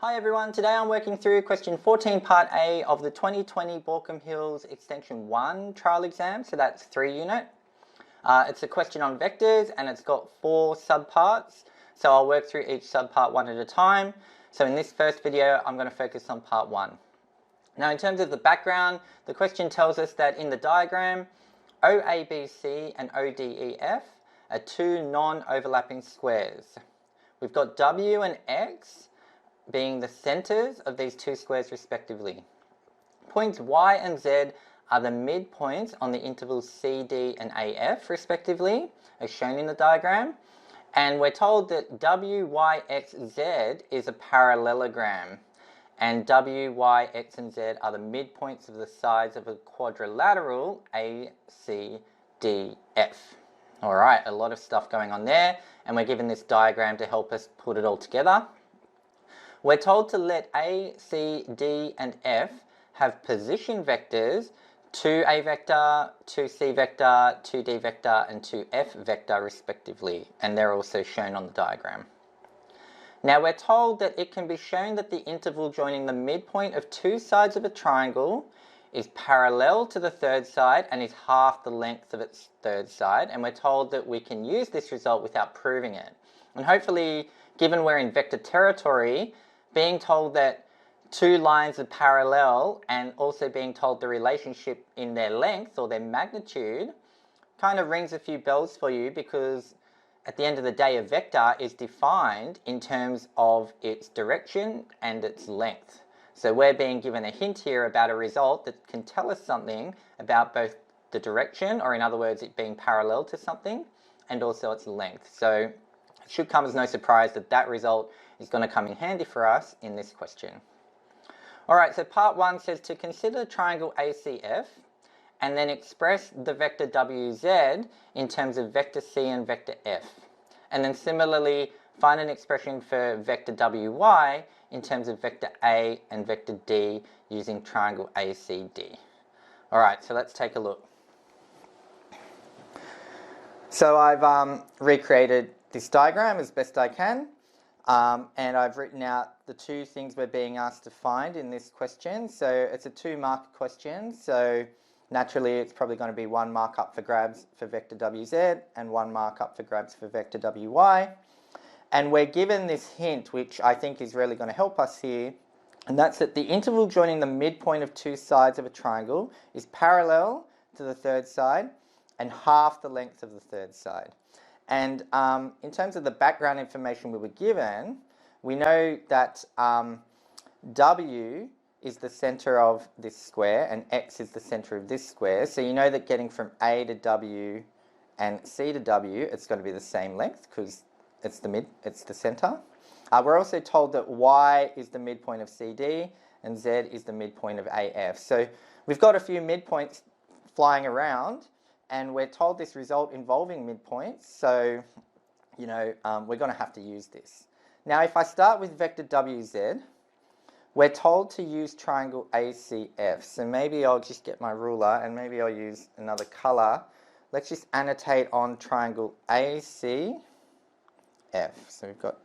Hi everyone, today I'm working through question 14 part A of the 2020 Baulkham Hills Extension 1 trial exam, so that's 3 unit. It's a question on vectors and it's got 4 subparts, so I'll work through each subpart one at a time. So in this first video I'm going to focus on part 1. Now in terms of the background, the question tells us that in the diagram OABC and ODEF are 2 non-overlapping squares. We've got W and X being the centers of these 2 squares respectively. Points Y and Z are the midpoints on the intervals CD and AF respectively, as shown in the diagram. And we're told that WYXZ is a parallelogram, and WYX and Z are the midpoints of the sides of a quadrilateral ACDF. Alright, a lot of stuff going on there, and we're given this diagram to help us put it all together. We're told to let A, C, D, and F have position vectors 2A vector, 2C vector, 2D vector, and 2F vector respectively, and they're also shown on the diagram. Now we're told that it can be shown that the interval joining the midpoint of 2 sides of a triangle is parallel to the third side and is half the length of its third side, and we're told that we can use this result without proving it. And hopefully, given we're in vector territory, being told that 2 lines are parallel and also being told the relationship in their length or their magnitude kind of rings a few bells for you, because at the end of the day a vector is defined in terms of its direction and its length. So we're being given a hint here about a result that can tell us something about both the direction, or in other words it being parallel to something, and also its length. So it should come as no surprise that that result is going to come in handy for us in this question. Alright, so part 1 says to consider the triangle ACF and then express the vector WZ in terms of vector C and vector F. And then similarly find an expression for vector WY in terms of vector A and vector D using triangle ACD. Alright, so let's take a look. So I've recreated this diagram as best I can. And I've written out the 2 things we're being asked to find in this question. So it's a 2-mark question, so naturally it's probably going to be 1 mark up for grabs for vector WZ and 1 mark up for grabs for vector WY. And we're given this hint, which I think is really going to help us here, and that's that the interval joining the midpoint of 2 sides of a triangle is parallel to the third side and half the length of the third side. And in terms of the background information we were given, we know that W is the center of this square and X is the center of this square. So you know that getting from A to W and C to W, it's going to be the same length because it's the center. We're also told that Y is the midpoint of CD and Z is the midpoint of AF. So we've got a few midpoints flying around, and we're told this result involving midpoints, so you know we're going to have to use this. Now if I start with vector WZ, we're told to use triangle ACF. So maybe I'll just get my ruler and maybe I'll use another color. Let's just annotate on triangle ACF. So we've got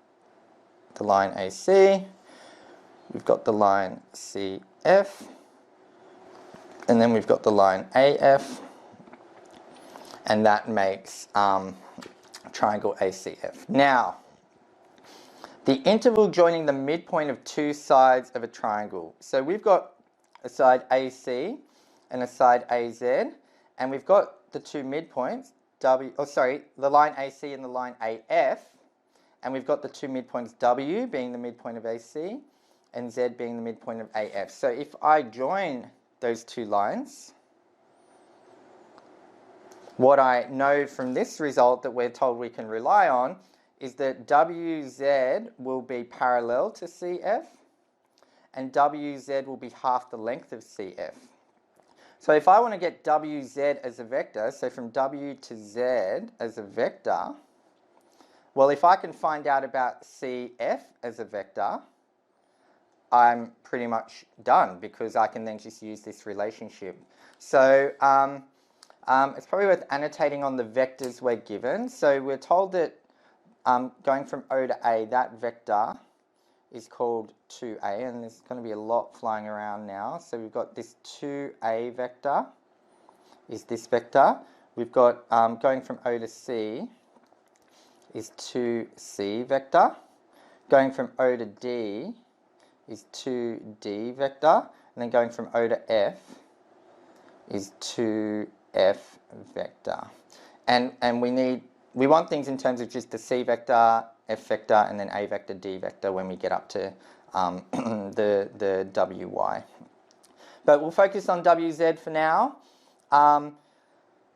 the line AC, we've got the line CF, and then we've got the line AF. And that makes triangle ACF. Now, the interval joining the midpoint of 2 sides of a triangle. So we've got a side AC and a side AZ, and we've got the 2 midpoints, the line AC and the line AF, and we've got the 2 midpoints W being the midpoint of AC and Z being the midpoint of AF. So if I join those 2 lines, what I know from this result that we're told we can rely on is that WZ will be parallel to CF and WZ will be half the length of CF. So if I want to get WZ as a vector, so from W to Z as a vector, well, if I can find out about CF as a vector, I'm pretty much done, because I can then just use this relationship. So it's probably worth annotating on the vectors we're given. So we're told that going from O to A, that vector is called 2a, and there's going to be a lot flying around now. So we've got this 2a vector is this vector. We've got going from O to C is 2c vector. Going from O to D is 2d vector. And then going from O to F is 2f vector. And we want things in terms of just the C vector, F vector, and then A vector, D vector when we get up to the WY. But we'll focus on WZ for now.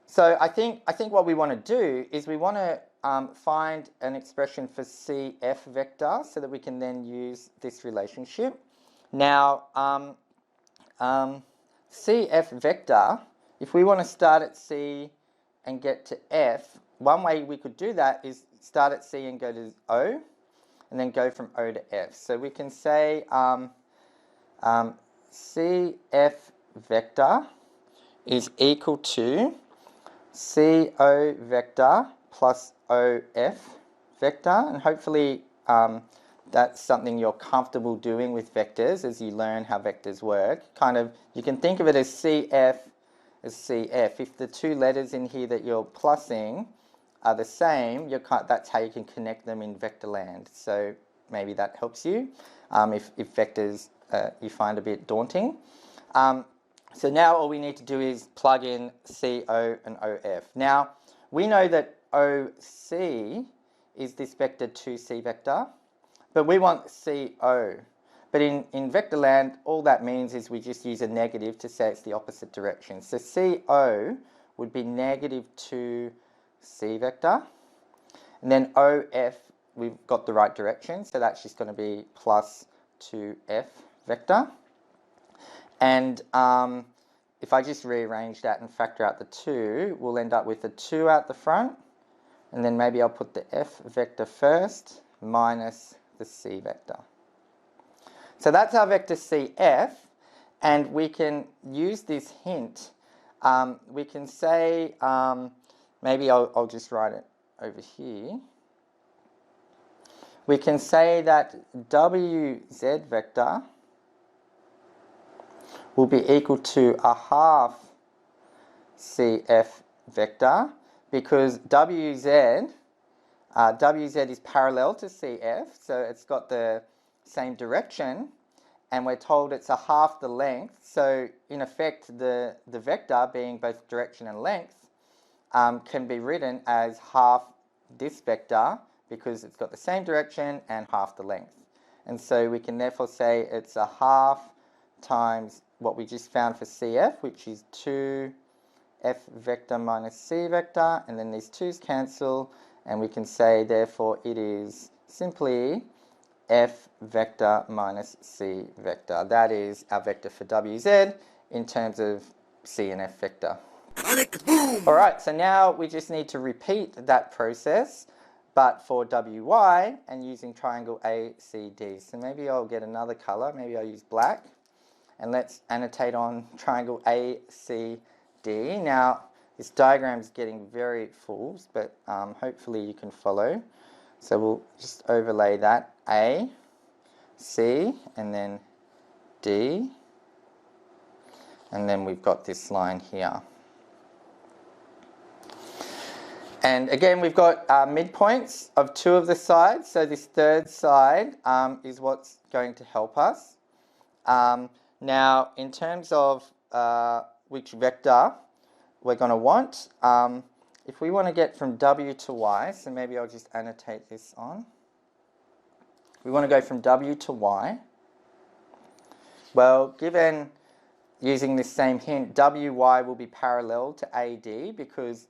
So I think what we want to do is we want to find an expression for CF vector so that we can then use this relationship. Now, CF vector, if we want to start at C and get to F, one way we could do that is start at C and go to O, and then go from O to F. So we can say CF vector is equal to CO vector plus OF vector, and hopefully that's something you're comfortable doing with vectors as you learn how vectors work. Kind of, you can think of it as CF as CF. If the two letters in here that you're plussing are the same, that's how you can connect them in vector land. So maybe that helps you if vectors you find a bit daunting. So now all we need to do is plug in CO and OF. Now, we know that OC is this vector 2C vector, but we want CO. But in vector land, all that means is we just use a negative to say it's the opposite direction. So CO would be negative 2C vector. And then OF, we've got the right direction, so that's just going to be plus 2F vector. And if I just rearrange that and factor out the 2, we'll end up with a 2 out the front, and then maybe I'll put the F vector first minus the C vector. So that's our vector CF, and we can use this hint. We can say, maybe I'll just write it over here. We can say that WZ vector will be equal to a half CF vector, because WZ is parallel to CF, so it's got the same direction, and we're told it's a half the length. So in effect, the vector, being both direction and length, can be written as half this vector, because it's got the same direction and half the length. And so we can therefore say it's a half times what we just found for CF, which is 2F vector minus C vector, and then these 2's cancel, and we can say therefore it is simply F vector minus C vector. That is our vector for WZ in terms of C and F vector. Alright, so now we just need to repeat that process, but for WY and using triangle ACD. So maybe I'll get another color, maybe I'll use black. And let's annotate on triangle ACD. Now, this diagram is getting very full, but hopefully you can follow. So we'll just overlay that A, C, and then D. And then we've got this line here. And again, we've got midpoints of 2 of the sides. So this third side is what's going to help us. Now, in terms of which vector we're going to want, if we want to get from W to Y, so maybe I'll just annotate this on. We want to go from W to Y. Well, given using this same hint, WY will be parallel to AD because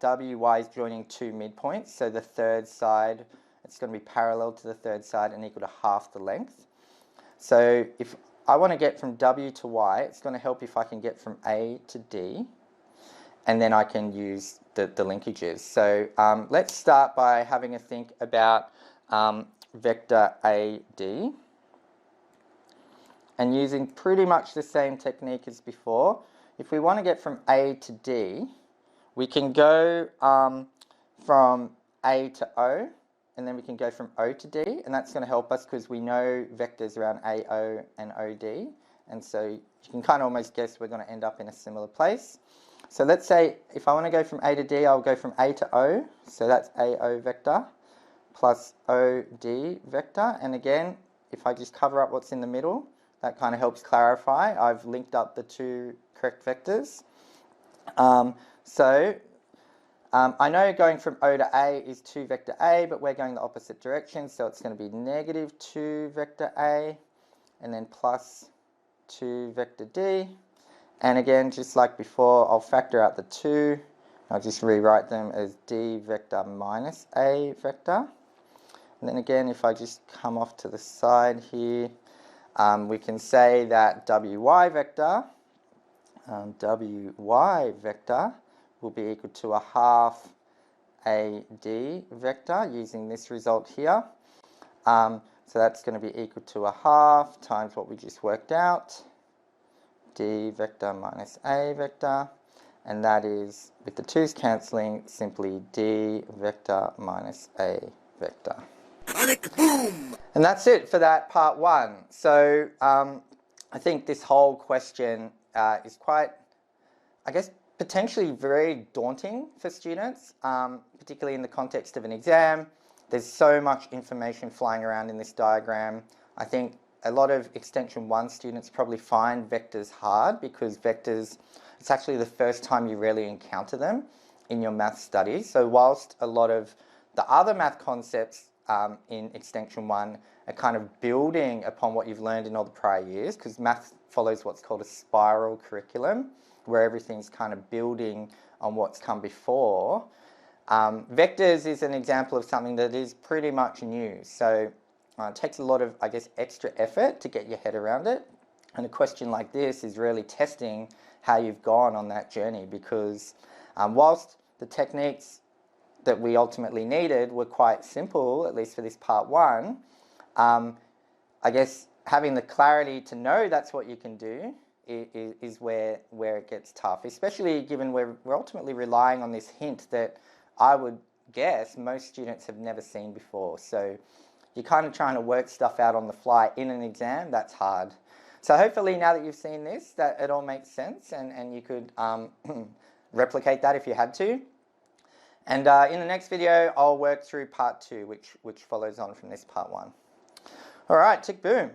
WY is joining 2 midpoints, so the third side, it's going to be parallel to the third side and equal to half the length. So if I want to get from W to Y, it's going to help if I can get from A to D, and then I can use the linkages. So let's start by having a think about vector AD, and using pretty much the same technique as before. If we want to get from A to D, we can go from A to O, and then we can go from O to D, and that's going to help us because we know vectors around AO and OD, and so you can kind of almost guess we're going to end up in a similar place. So let's say if I want to go from A to D, I'll go from A to O, so that's AO vector plus OD vector, and again, if I just cover up what's in the middle, that kind of helps clarify. I've linked up the two correct vectors. I know going from O to A is 2 vector A, but we're going the opposite direction, so it's going to be negative 2 vector A, and then plus 2 vector D. And again, just like before, I'll factor out the 2. I'll just rewrite them as D vector minus A vector. And then again, if I just come off to the side here, we can say that WY vector will be equal to a half AD vector using this result here. So that's going to be equal to a half times what we just worked out, D vector minus A vector, and that is, with the 2's cancelling, simply D vector minus A vector. And that's it for that part 1. So I think this whole question is quite, I guess, potentially very daunting for students, particularly in the context of an exam. There's so much information flying around in this diagram. I think a lot of Extension 1 students probably find vectors hard because vectors, it's actually the first time you really encounter them in your math studies. So whilst a lot of the other math concepts in Extension 1 are kind of building upon what you've learned in all the prior years, because math follows what's called a spiral curriculum, where everything's kind of building on what's come before. Vectors is an example of something that is pretty much new. So it takes a lot of, I guess, extra effort to get your head around it. And a question like this is really testing how you've gone on that journey, because whilst the techniques that we ultimately needed were quite simple, at least for this part 1, I guess having the clarity to know that's what you can do is where it gets tough, especially given we're ultimately relying on this hint that I would guess most students have never seen before. So you're kind of trying to work stuff out on the fly in an exam. That's hard. So hopefully now that you've seen this, that it all makes sense, and you could replicate that if you had to. And in the next video, I'll work through part 2, which follows on from this part 1. All right, tick boom.